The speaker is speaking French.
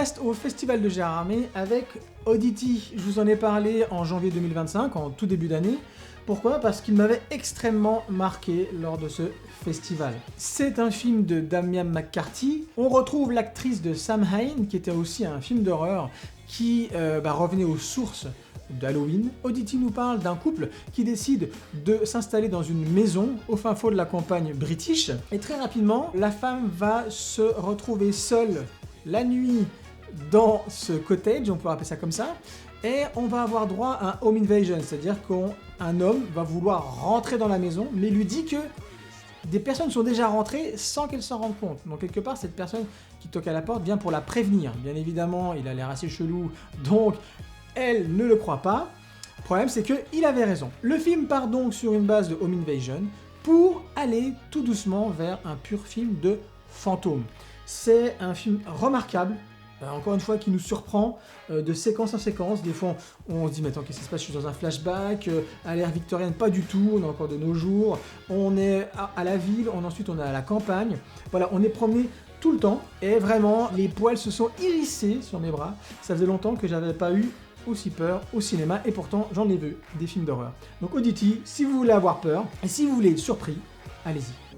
reste au Festival de Gérardmer avec Oddity. Je vous en ai parlé en janvier 2025, en tout début d'année. Pourquoi? Parce qu'il m'avait extrêmement marqué lors de ce festival. C'est un film de Damian McCarthy. On retrouve l'actrice de Samhain, qui était aussi un film d'horreur, qui revenait aux sources d'Halloween. Oddity nous parle d'un couple qui décide de s'installer dans une maison au fin fond de la campagne british. Et très rapidement, la femme va se retrouver seule la nuit dans ce cottage, on peut appeler ça comme ça, et on va avoir droit à un home invasion, c'est-à-dire qu'un homme va vouloir rentrer dans la maison, mais lui dit que des personnes sont déjà rentrées sans qu'elles s'en rendent compte. Donc quelque part, cette personne qui toque à la porte vient pour la prévenir. Bien évidemment, il a l'air assez chelou, donc elle ne le croit pas. Le problème, c'est qu'il avait raison. Le film part donc sur une base de home invasion pour aller tout doucement vers un pur film de fantôme. C'est un film remarquable, encore une fois, qui nous surprend de séquence en séquence. Des fois, on se dit, mais attends, qu'est-ce qui se passe? Je suis dans un flashback, à l'ère victorienne, pas du tout, on est encore de nos jours. On est à la ville, ensuite on est à la campagne. Voilà, on est promené tout le temps, et vraiment, les poils se sont hérissés sur mes bras. Ça faisait longtemps que j'avais pas eu aussi peur au cinéma, et pourtant, j'en ai vu des films d'horreur. Donc Oddity, si vous voulez avoir peur, et si vous voulez être surpris, allez-y.